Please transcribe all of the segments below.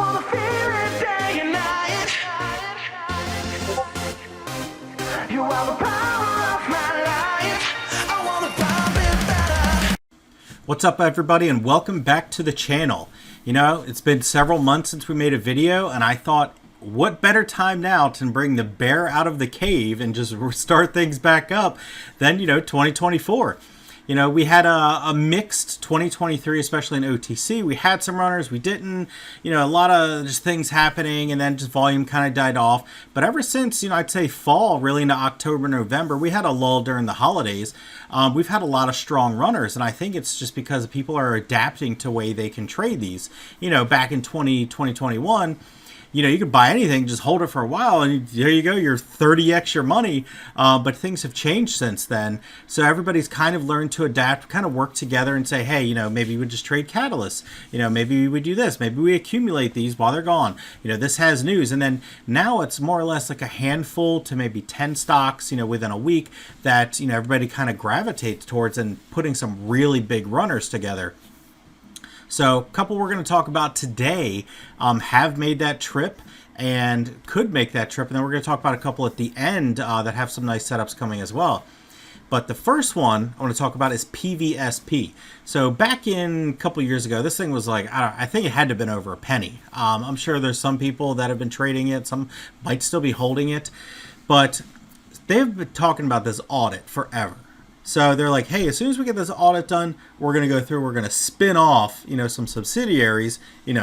wanna feel it day and night. You are the power of my life. I wanna pump it better. What's up, everybody, and welcome back to the channel. You know, it's been several months since we made a video, and I thought, what better time now to bring the bear out of the cave and just start things back up than, 2024. We had a mixed 2023, especially in OTC. We had some runners, we didn't, a lot of just things happening, and then just volume kind of died off. But ever since, I'd say fall, really into October, November, we had a lull during the holidays. We've had a lot of strong runners, and I think it's just because people are adapting to the way they can trade these. Back in 2021, you could buy anything, just hold it for a while, and there you go, you're 30x your money. But things have changed since then. So everybody's kind of learned to adapt, kind of work together and say, hey, maybe we just trade catalysts. Maybe we do this. Maybe we accumulate these while they're gone. This has news. And then now it's more or less like a handful to maybe 10 stocks, within a week that, everybody kind of gravitates towards and putting some really big runners together. So a couple we're going to talk about today have made that trip and could make that trip. And then we're going to talk about a couple at the end that have some nice setups coming as well. But the first one I want to talk about is PVSP. So back in a couple years ago, this thing was like, I think it had to have been over a penny. I'm sure there's some people that have been trading it. Some might still be holding it. But they've been talking about this audit forever. So they're like, hey, as soon as we get this audit done, we're going to go through, we're going to spin off, some subsidiaries, do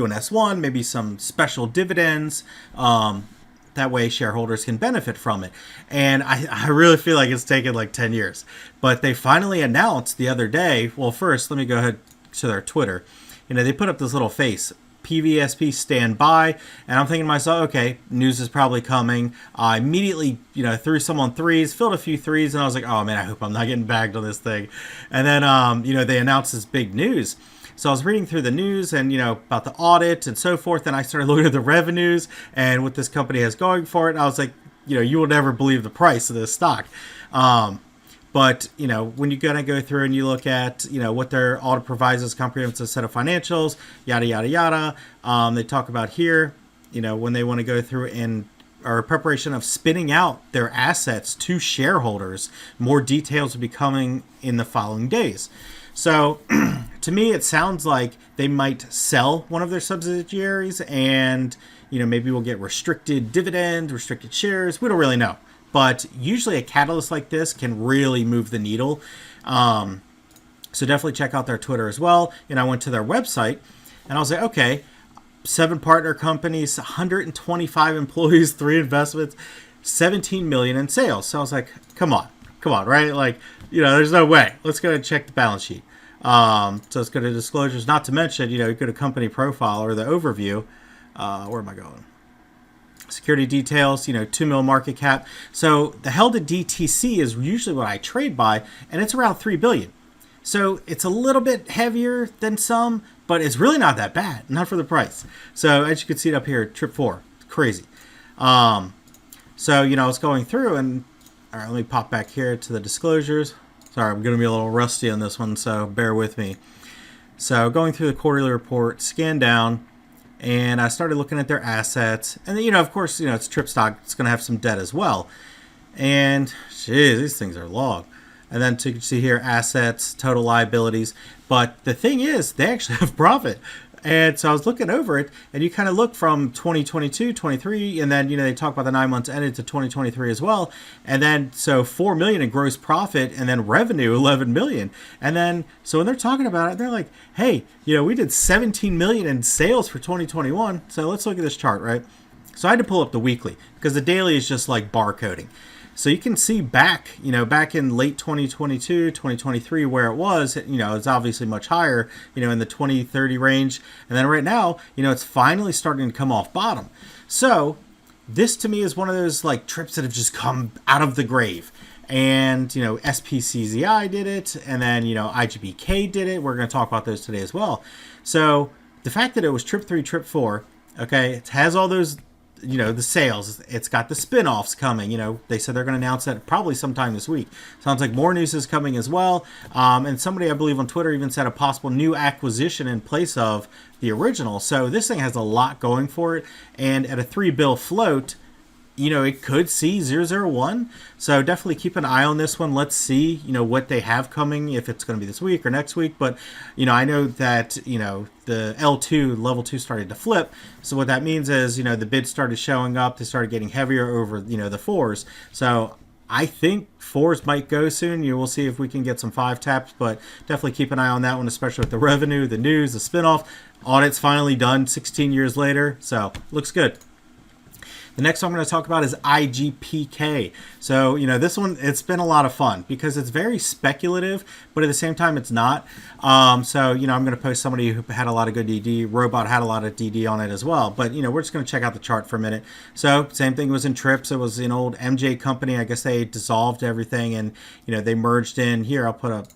an S1, maybe some special dividends. That way shareholders can benefit from it. And I really feel like it's taken like 10 years. But they finally announced the other day, well, first, let me go ahead to their Twitter. They put up this little face, PVSP stand by, and I'm thinking to myself, okay, news is probably coming. I immediately, threw some on threes, filled a few threes, and I was like, oh man, I hope I'm not getting bagged on this thing. And then, they announced this big news. So I was reading through the news and, about the audit and so forth, and I started looking at the revenues and what this company has going for it, and I was like, you will never believe the price of this stock. But, when you're going to go through and you look at, what their audit provides as comprehensive set of financials, yada, yada, yada. They talk about here, when they want to go through and or preparation of spinning out their assets to shareholders. More details will be coming in the following days. So to me, it sounds like they might sell one of their subsidiaries and, maybe we'll get restricted dividends, restricted shares. We don't really know. But usually a catalyst like this can really move the needle. So definitely check out their Twitter as well. And I went to their website and I was like, okay, 7 partner companies, 125 employees, 3 investments, 17 million in sales. So I was like, come on, right? Like, there's no way. Let's go and check the balance sheet. So let's go to disclosures. Not to mention, you go to company profile or the overview. Where am I going? Security details, 2 mil market cap. So the held at DTC is usually what I trade by, and it's around 3 billion. So it's a little bit heavier than some, but it's really not that bad, not for the price. So as you can see it up here, trip 4, crazy. So, I was going through and, all right, let me pop back here to the disclosures. Sorry, I'm going to be a little rusty on this one, so bear with me. So going through the quarterly report, scan down, and I started looking at their assets. And then, of course, it's Trip stock. It's going to have some debt as well. And, geez, these things are long. And then you can see here, assets, total liabilities. But the thing is, they actually have profit. And so I was looking over it, and you kind of look from 2022, 23, and then, they talk about the 9 months ended to 2023 as well. And then, so 4 million in gross profit, and then revenue, 11 million. And then, so when they're talking about it, they're like, hey, we did 17 million in sales for 2021. So let's look at this chart, right? So I had to pull up the weekly, because the daily is just like barcoding. So you can see back, back in late 2022, 2023, where it was, it's obviously much higher, in the 20, 30 range. And then right now, it's finally starting to come off bottom. So this to me is one of those like trips that have just come out of the grave. And, SPZI did it. And then, IGPK did it. We're going to talk about those today as well. So the fact that it was trip 3, trip 4, okay, it has all those you know, the sales. It's got the spin-offs coming. You know, they said they're going to announce that probably sometime this week. Sounds like more news is coming as well. And somebody, I believe on Twitter, even said a possible new acquisition in place of the original. So this thing has a lot going for it. And at a 3 bill float, you know, it could see 001. So definitely keep an eye on this one. Let's see, you know, what they have coming, if it's going to be this week or next week. But, you know, I know that, you know, the L2, level 2 started to flip. So what that means is, you know, the bids started showing up. They started getting heavier over, you know, the 4s. So I think 4s might go soon. You will see if we can get some 5 taps, but definitely keep an eye on that one, especially with the revenue, the news, the spinoff. Audit's finally done 16 years later. So looks good. The next one I'm going to talk about is IGPK. So, you know, this one, it's been a lot of fun because it's very speculative, but at the same time, it's not. So, you know, I'm going to post somebody who had a lot of good DD. Robot had a lot of DD on it as well. But, you know, we're just going to check out the chart for a minute. So, same thing was in Trips. It was an old MJ company. I guess they dissolved everything and, you know, they merged in. Here, I'll put up.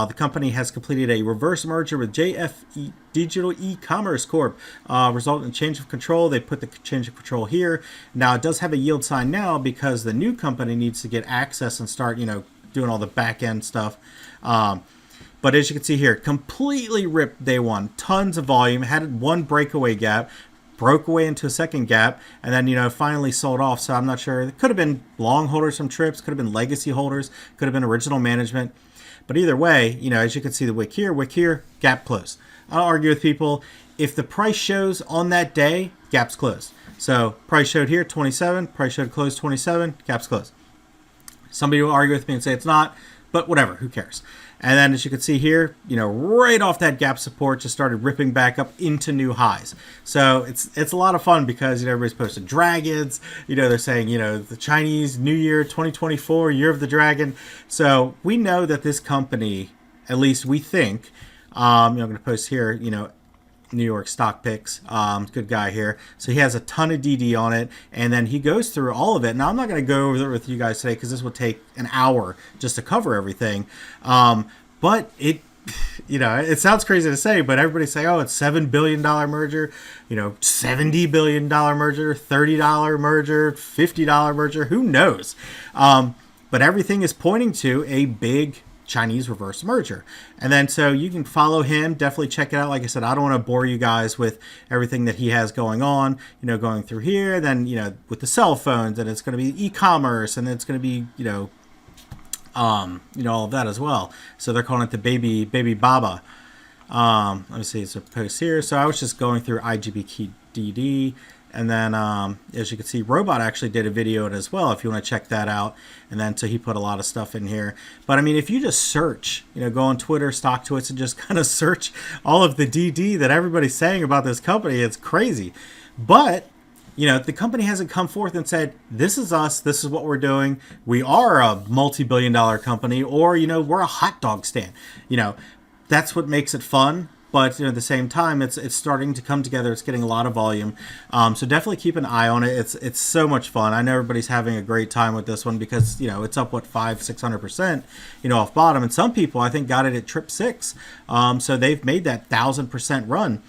The company has completed a reverse merger with JFE Digital E-Commerce Corp. Resulting in change of control. They put the change of control here. Now, it does have a yield sign now because the new company needs to get access and start, you know, doing all the back end stuff. But as you can see here, completely ripped day one. Tons of volume. Had one breakaway gap. Broke away into a second gap, and then, you know, finally sold off. So I'm not sure. It could have been long holders from Trips. Could have been legacy holders. Could have been original management. But either way, you know, as you can see the wick here, gap closed. I'll argue with people. If the price shows on that day, gap's closed. So price showed here, 27. Price showed closed, 27. Gap's closed. Somebody will argue with me and say it's not, but whatever, who cares? And then as you can see here, you know, right off that gap support, just started ripping back up into new highs. So it's a lot of fun because, you know, everybody's posted dragons. You know, they're saying, you know, the Chinese New Year 2024, Year of the Dragon. So we know that this company, at least we think, you know, I'm going to post here, you know, New York stock picks, good guy here. So he has a ton of DD on it, and then he goes through all of it. Now I'm not going to go over it with you guys today because this will take an hour just to cover everything. But it, you know, it sounds crazy to say, but everybody say, oh, it's $7 billion merger, you know, $70 billion merger, $30 merger, $50 merger, who knows? But everything is pointing to a big Chinese reverse merger. And then so you can follow him, definitely check it out. Like I said, I don't want to bore you guys with everything that he has going on, you know, going through here, then, you know, with the cell phones, and it's going to be e-commerce, and it's going to be, you know, all of that as well. So they're calling it the baby Baba. Let me see, it's a post here. So I was just going through IGPK DD. And then, as you can see, Robot actually did a video as well, if you want to check that out. And then, so he put a lot of stuff in here. But, I mean, if you just search, you know, go on Twitter, StockTwits, and just kind of search all of the DD that everybody's saying about this company, it's crazy. But, you know, the company hasn't come forth and said, this is us, this is what we're doing. We are a multi-billion-dollar company, or, you know, we're a hot dog stand. You know, that's what makes it fun. But, you know, at the same time, it's starting to come together. It's getting a lot of volume. So definitely keep an eye on it. It's so much fun. I know everybody's having a great time with this one because, you know, it's up, what, 500-600%, you know, off bottom. And some people, I think, got it at trip 6. So they've made that 1,000% run.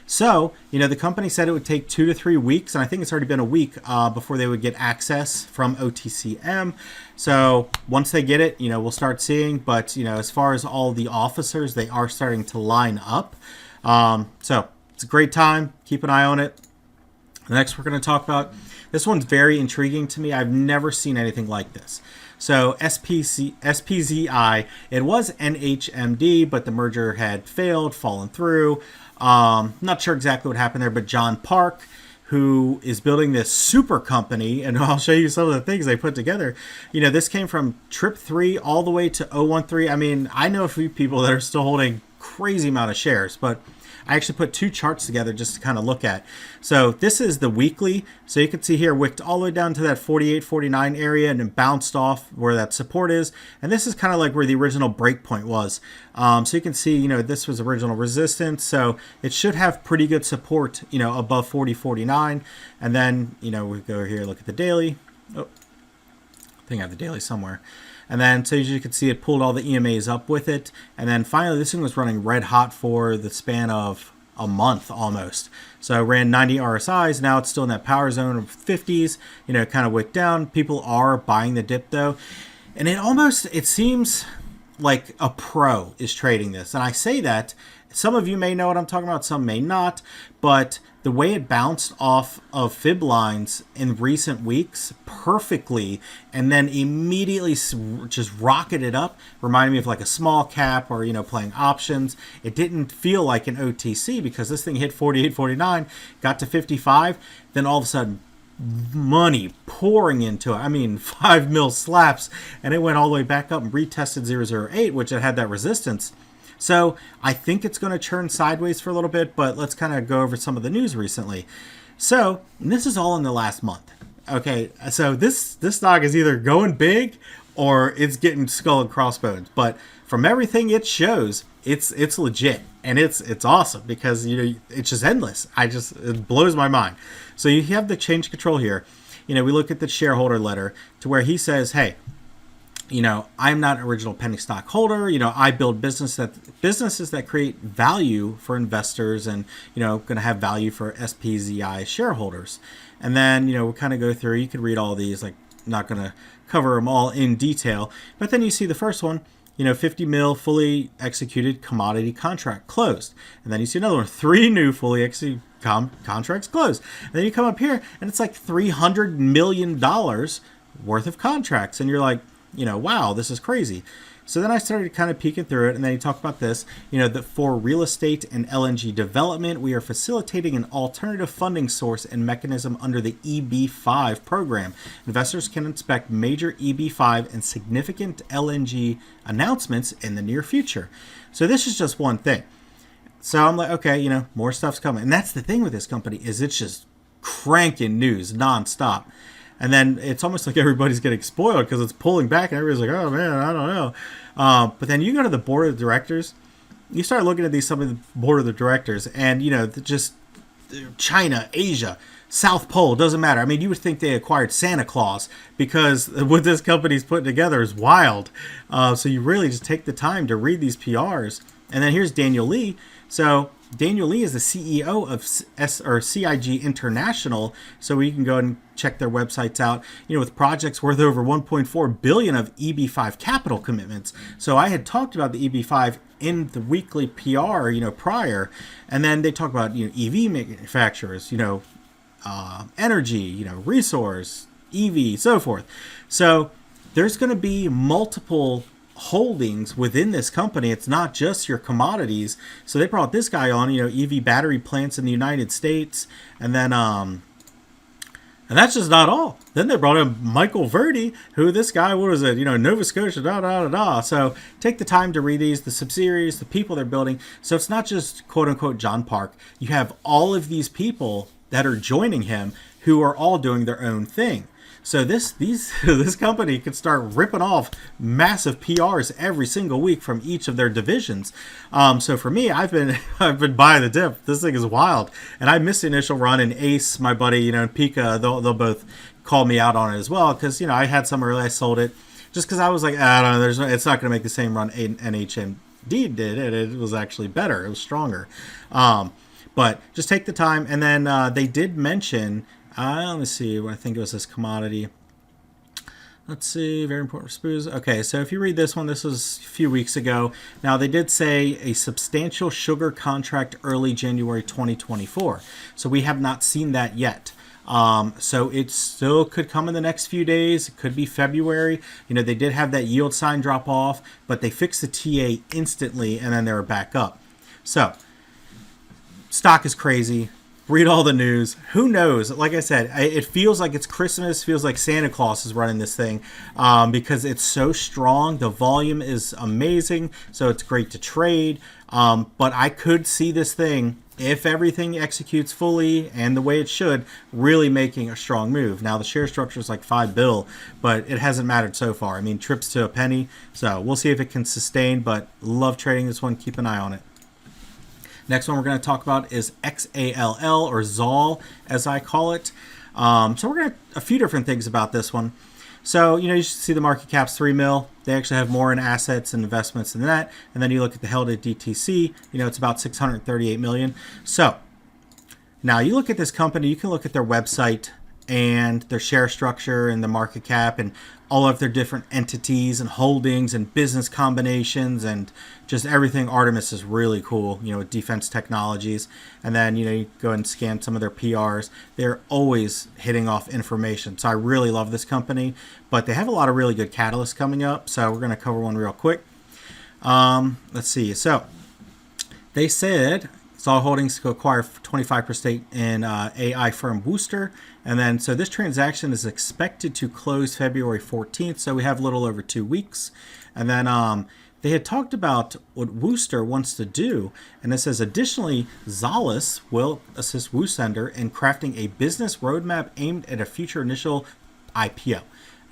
So, you know, the company said it would take 2 to 3 weeks, and I think it's already been a week before they would get access from OTCM. So once they get it, you know, we'll start seeing. But, you know, as far as all the officers, they are starting to line up. So it's a great time. Keep an eye on it. The next we're going to talk about, this one's very intriguing to me. I've never seen anything like this. So SPZI, it was NHMD, but the merger had failed, fallen through. Not sure exactly what happened there, but John Park, who is building this super company, and I'll show you some of the things they put together. You know, this came from Trip 3 all the way to 013. I mean, I know a few people that are still holding crazy amount of shares, but I actually put 2 charts together just to kind of look at. So this is the weekly. So you can see here, wicked all the way down to that 48, 49 area and then bounced off where that support is. And this is kind of like where the original break point was. So you can see, you know, this was original resistance. So it should have pretty good support, you know, above 40, 49. And then, you know, we go here, look at the daily. Oh, I think I have the daily somewhere. And then, so as you can see, it pulled all the EMAs up with it. And then finally, this thing was running red hot for the span of, a month almost. So it ran 90 RSIs. Now it's still in that power zone of 50s, kind of wicked down. People are buying the dip though. And it seems like a pro is trading this. And I say that, some of you may know what I'm talking about, some may not, but the way it bounced off of fib lines in recent weeks perfectly and then immediately just rocketed up, reminded me of like a small cap or, playing options. It didn't feel like an OTC because this thing hit 48, 49, got to 55, then all of a sudden money pouring into it. I mean, 5 mil slaps, and it went all the way back up and retested 008, which it had that resistance. So I think it's going to churn sideways for a little bit, but let's kind of go over some of the news recently. So this is all in the last month. Okay, so this stock is either going big or it's getting skull and crossbones. But from everything it shows, it's legit, and it's awesome because it's just endless. It blows my mind. So you have the change control here. We look at the shareholder letter to where he says, hey, I'm not an original penny stock holder. I build businesses that create value for investors and, going to have value for SPZI shareholders. And then, we'll kind of go through, you could read all these, like not going to cover them all in detail. But then you see the first one, 50 mil fully executed commodity contract closed. And then you see another one, 3 new fully executed contracts closed. And then you come up here and it's like $300 million worth of contracts. And you're like, wow, this is crazy. So then I started kind of peeking through it, and then you talk about this, that for real estate and LNG development, we are facilitating an alternative funding source and mechanism under the EB5 program. Investors can expect major EB5 and significant LNG announcements in the near future. So this is just one thing. So I'm like, okay, more stuff's coming. And that's the thing with this company is it's just cranking news nonstop. And then it's almost like everybody's getting spoiled because it's pulling back and everybody's like, oh, man, I don't know. But then you go to the board of directors, you start looking at some of the board of the directors and, just China, Asia, South Pole, doesn't matter. I mean, you would think they acquired Santa Claus because what this company's putting together is wild. So you really just take the time to read these PRs. And then here's Daniel Lee. So Daniel Lee is the CEO of CIG International, so you can go and check their websites out, with projects worth over 1.4 billion of EB5 capital commitments. So I had talked about the EB5 in the weekly PR, prior, and then they talk about, EV manufacturers, energy, resource, EV, so forth. So there's going to be multiple holdings within this company. It's not just your commodities. So they brought this guy on, EV battery plants in the United States, and then and that's just not all. Then they brought in Michael Verdi, who this guy, what was it, Nova Scotia, So take the time to read these, the subsidiaries, the people they're building. So it's not just quote unquote John Park. You have all of these people that are joining him who are all doing their own thing. So this company could start ripping off massive PRs every single week from each of their divisions. So for me, I've been buying the dip. This thing is wild, and I missed the initial run. And Ace, my buddy, and Pika, they'll both call me out on it as well because I had some early. I sold it just because I was like, I don't know. It's not going to make the same run NHMD did. It was actually better. It was stronger. But just take the time, and then they did mention. Let me see. I think it was this commodity. Let's see. Very important for SPZI. Okay, so if you read this one, this was a few weeks ago. Now, they did say a substantial sugar contract early January 2024. So we have not seen that yet. So it still could come in the next few days. It could be February. They did have that yield sign drop off, but they fixed the TA instantly, and then they were back up. So stock is crazy. Read all the news. Who knows? Like I said, it feels like it's Christmas. Feels like Santa Claus is running this thing because it's so strong. The volume is amazing, so it's great to trade. But I could see this thing, if everything executes fully and the way it should, really making a strong move. Now, the share structure is like $5 billion, but it hasn't mattered so far. I mean, trips to a penny. So we'll see if it can sustain, but love trading this one. Keep an eye on it. Next one we're going to talk about is Xall, or Xall, as I call it. So we're going to a few different things about this one. So, you know, you should see the market cap's 3 mil. They actually have more in assets and investments than that. And then you look at the held at DTC, you know, it's about 638 million. So now you look at this company, you can look at their website and their share structure and the market cap and all of their different entities and holdings and business combinations and just everything. Artemis is really cool, you know, with defense technologies. And then, you know, you go and scan some of their PRs. They're always hitting off information. So I really love this company, but they have a lot of really good catalysts coming up. So we're going to cover one real quick. Let's see. So they said Xall Holdings to acquire 25% in AI firm Wooster. And then, so this transaction is expected to close February 14th. So we have a little over 2 weeks. And then they had talked about what Wooster wants to do. And it says, additionally, Xall will assist Woosender in crafting a business roadmap aimed at a future initial IPO,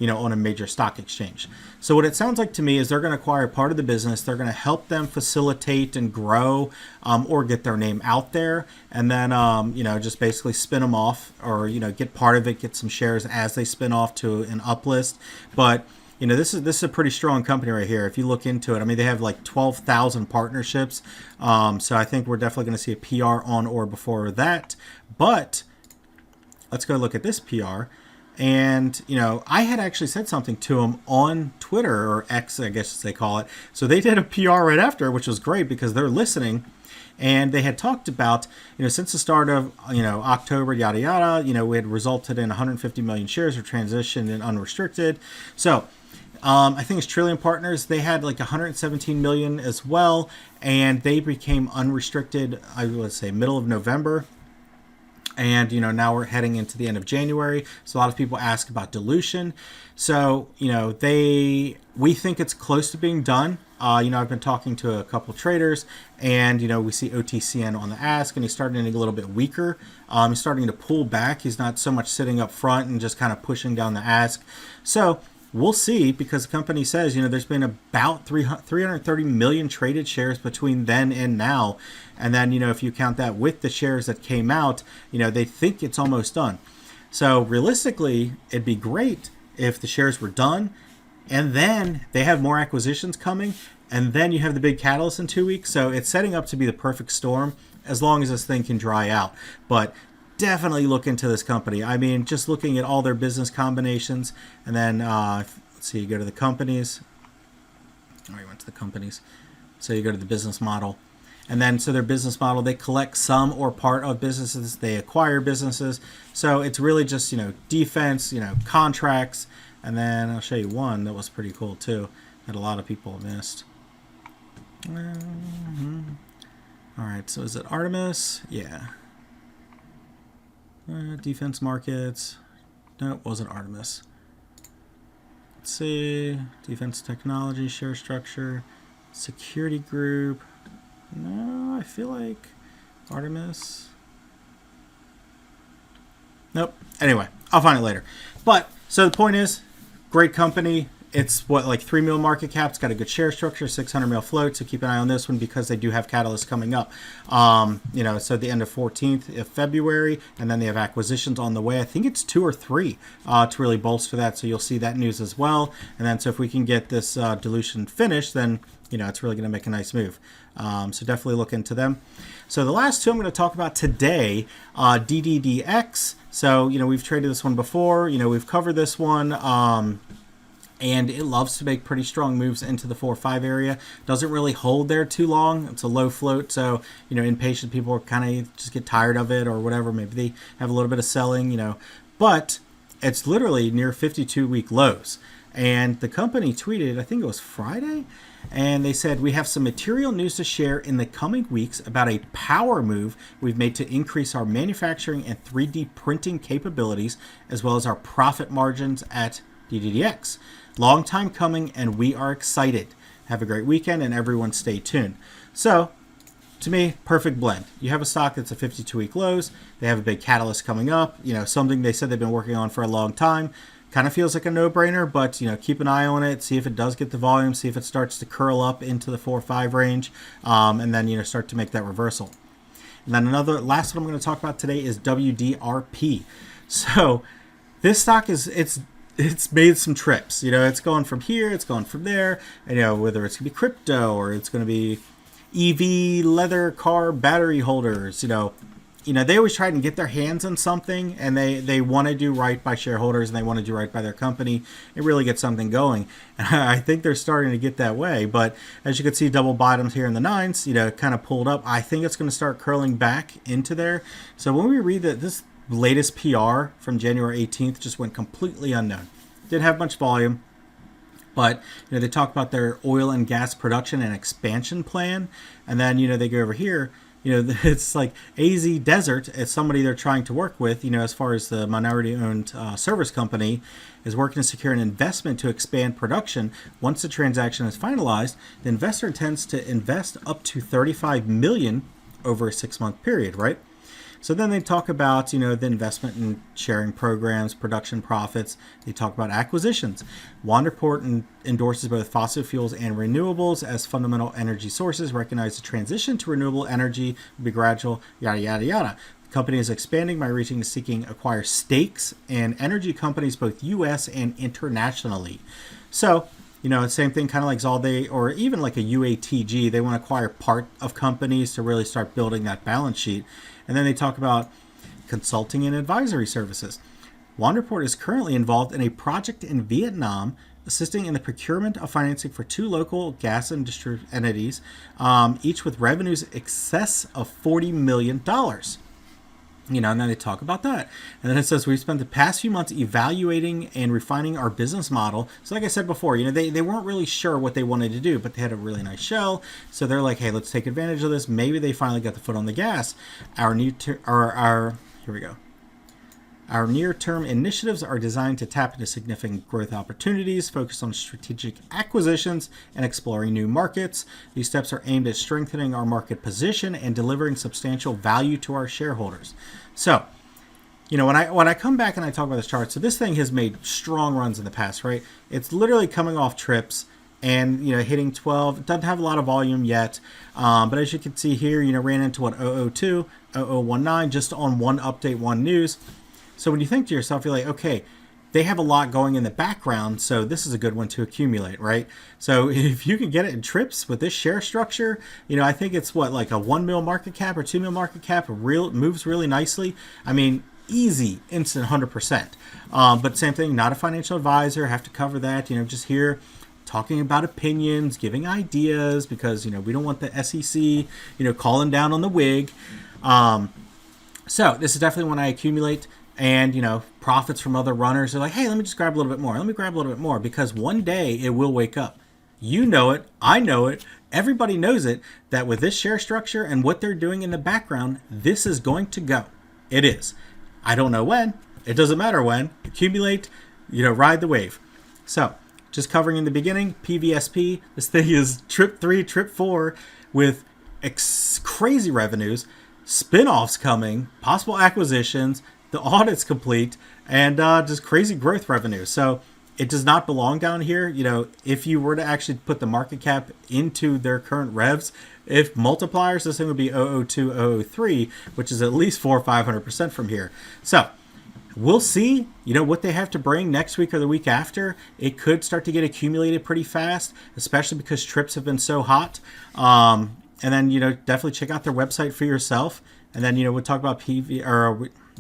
you know, on a major stock exchange. So what it sounds like to me is they're going to acquire part of the business. They're going to help them facilitate and grow or get their name out there. And then, you know, just basically spin them off or, you know, get part of it, get some shares as they spin off to an uplist. But, you know, this is a pretty strong company right here. If you look into it, I mean, they have like 12,000 partnerships. So I think we're definitely going to see a PR on or before that. But let's go look at this PR. And, you know, I had actually said something to them on Twitter, or X, I guess they call it. So they did a PR right after, which was great because they're listening. And they had talked about, you know, since the start of, you know, October, yada, yada, you know, we had resulted in 150 million shares of transition and unrestricted. So I think it's Trillium Partners. They had like 117 million as well. And they became unrestricted, I would say, middle of November. And, you know, now we're heading into the end of January. So a lot of people ask about dilution. So, you know, we think it's close to being done. You know, I've been talking to a couple traders and, you know, we see OTCN on the ask and he's starting to get a little bit weaker. He's starting to pull back. He's not so much sitting up front and just kind of pushing down the ask. So we'll see, because the company says, you know, there's been about 330 million traded shares between then and now. And then, you know, if you count that with the shares that came out, you know, they think it's almost done. So realistically, it'd be great if the shares were done and then they have more acquisitions coming and then you have the big catalyst in 2 weeks. So it's setting up to be the perfect storm as long as this thing can dry out. But definitely look into this company. I mean, just looking at all their business combinations, and then let's see, you go to the companies. Oh, you went to the companies. So you go to the business model, and then so their business model, they collect some or part of businesses, they acquire businesses. So it's really just, you know, defense, you know, contracts, and then I'll show you one that was pretty cool too that a lot of people missed. All right, so is it Artemis? Yeah. Defense markets. No, it wasn't Artemis. Let's see. Defense technology, share structure, security group. No, I feel like Artemis. Nope. Anyway, I'll find it later. But, so the point is, great company. It's what, like 3 mil market cap. It's got a good share structure, 600 mil float. So keep an eye on this one because they do have catalysts coming up. You know, so the end of 14th of February, and then they have acquisitions on the way. I think it's 2 or 3 to really bolster that. So you'll see that news as well. And then, so if we can get this dilution finished, then, you know, it's really going to make a nice move. So definitely look into them. So the last two I'm going to talk about today, DDDX. So, you know, we've traded this one before. You know, we've covered this one. And it loves to make pretty strong moves into the 4-5 area. Doesn't really hold there too long. It's a low float, so, you know, impatient people kind of just get tired of it or whatever. Maybe they have a little bit of selling, you know. But it's literally near 52-week lows. And the company tweeted, I think it was Friday, and they said, we have some material news to share in the coming weeks about a power move we've made to increase our manufacturing and 3D printing capabilities, as well as our profit margins at DDDX. Long time coming, and we are excited. Have a great weekend, and everyone stay tuned. So, to me, perfect blend. You have a stock that's at 52-week lows. They have a big catalyst coming up. You know, something they said they've been working on for a long time. Kind of feels like a no-brainer, but, you know, keep an eye on it. See if it does get the volume. See if it starts to curl up into the 4-5 range, and then, you know, start to make that reversal. And then last one I'm going to talk about today is WDRP. So, this stock is, it's it's made some trips. You know, it's going from here, it's going from there. And, you know, whether it's going to be crypto or it's going to be EV leather car battery holders, you know, they always try to get their hands on something, and they want to do right by shareholders, and they want to do right by their company and really get something going. And I think they're starting to get that way. But as you can see, double bottoms here in the nines, you know, kind of pulled up. I think it's going to start curling back into there. So when we read that this latest PR from January 18th just went completely unknown. Didn't have much volume. But, you know, they talk about their oil and gas production and expansion plan. And then, you know, they go over here. You know, it's like AZ Desert as somebody they're trying to work with, you know, as far as the minority-owned service company is working to secure an investment to expand production. Once the transaction is finalized, the investor intends to invest up to $35 million over a 6-month period, right? So then they talk about, you know, the investment in sharing programs, production profits. They talk about acquisitions. Wanderport endorses both fossil fuels and renewables as fundamental energy sources, recognize the transition to renewable energy will be gradual, yada, yada, yada. The company is expanding by reaching and seeking acquire stakes in energy companies, both U.S. and internationally. So, you know, same thing, kind of like Xall, or even like a UATG, they want to acquire part of companies to really start building that balance sheet. And then they talk about consulting and advisory services. Wanderport is currently involved in a project in Vietnam, assisting in the procurement of financing for 2 local gas industry entities, each with revenues excess of $40 million. You know, and then they talk about that. And then it says, we've spent the past few months evaluating and refining our business model. So like I said before, you know, they weren't really sure what they wanted to do, but they had a really nice shell. So they're like, hey, let's take advantage of this. Maybe they finally got the foot on the gas. Here we go. Our near-term initiatives are designed to tap into significant growth opportunities, focus on strategic acquisitions, and exploring new markets. These steps are aimed at strengthening our market position and delivering substantial value to our shareholders. So, you know, when I come back and I talk about this chart, so this thing has made strong runs in the past, right? It's literally coming off trips and, you know, hitting 12. It doesn't have a lot of volume yet, but as you can see here, you know, ran into what, 002, 0019, just on one update, one news. So when you think to yourself, you're like, okay, they have a lot going in the background, so this is a good one to accumulate, right? So if you can get it in trips with this share structure, you know, I think it's what, like a 1 mil market cap or 2 mil market cap, moves really nicely. I mean, easy, instant 100%. But same thing, not a financial advisor, have to cover that, you know, just here talking about opinions, giving ideas, because, you know, we don't want the SEC, you know, calling down on the wig. So this is definitely when I accumulate. And, you know, profits from other runners are like, hey, let me just grab a little bit more. Let me grab a little bit more, because one day it will wake up. You know it. I know it. Everybody knows it, that with this share structure and what they're doing in the background, this is going to go. It is. I don't know when. It doesn't matter when. Accumulate, you know, ride the wave. So just covering in the beginning, PVSP. This thing is trip 3, trip 4 with crazy revenues, spin-offs coming, possible acquisitions, the audit's complete, and just crazy growth revenue. So it does not belong down here. You know, if you were to actually put the market cap into their current revs, if multipliers, this thing would be 002, 003, which is at least 400 or 500% from here. So we'll see, you know, what they have to bring next week or the week after. It could start to get accumulated pretty fast, especially because trips have been so hot. And then, you know, definitely check out their website for yourself. And then, you know, we'll talk about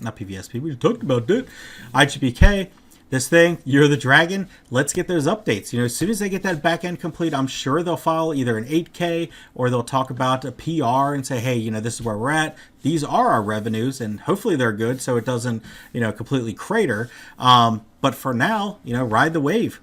not PVSP, we talked about it. IGPK, this thing, You're the Dragon. Let's get those updates. You know, as soon as they get that back end complete, I'm sure they'll file either an 8K or they'll talk about a PR and say, hey, you know, this is where we're at. These are our revenues, and hopefully they're good so it doesn't, you know, completely crater. But for now, you know, ride the wave.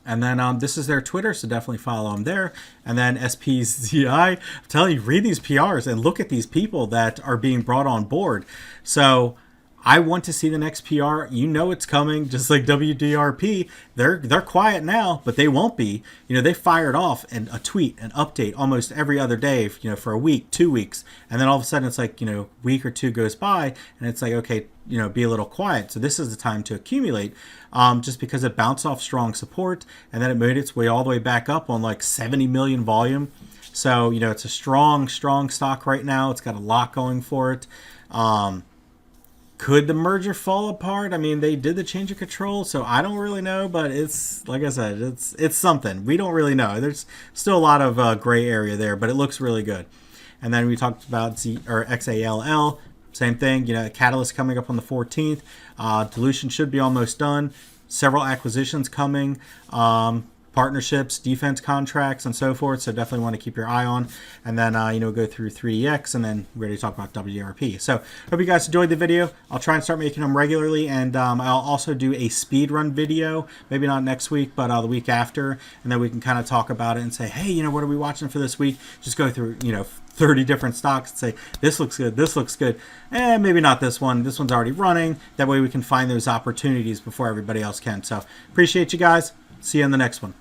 And then this is their Twitter, so definitely follow them there. And then SPZI, I'm telling you, read these PRs and look at these people that are being brought on board. So I want to see the next PR. You know it's coming, just like WDRP. They're quiet now, but they won't be. You know, they fired off a tweet, an update almost every other day, you know, for a week, 2 weeks. And then all of a sudden it's like, you know, week or two goes by and it's like, okay, you know, be a little quiet. So this is the time to accumulate, just because it bounced off strong support and then it made its way all the way back up on like 70 million volume. So, you know, it's a strong stock right now. It's got a lot going for it. Could the merger fall apart? I mean, they did the change of control, so I don't really know, but it's, like I said, it's something. We don't really know. There's still a lot of gray area there, but it looks really good. And then we talked about Xall, same thing, you know, Catalyst coming up on the 14th. Dilution should be almost done. Several acquisitions coming. Partnerships, defense contracts, and so forth. So definitely want to keep your eye on. And then, you know, go through 3DX, and then we're going to talk about WDRP. So hope you guys enjoyed the video. I'll try and start making them regularly. And I'll also do a speed run video, maybe not next week, but the week after. And then we can kind of talk about it and say, hey, you know, what are we watching for this week? Just go through, you know, 30 different stocks and say, this looks good, this looks good. Maybe not this one. This one's already running. That way we can find those opportunities before everybody else can. So appreciate you guys. See you in the next one.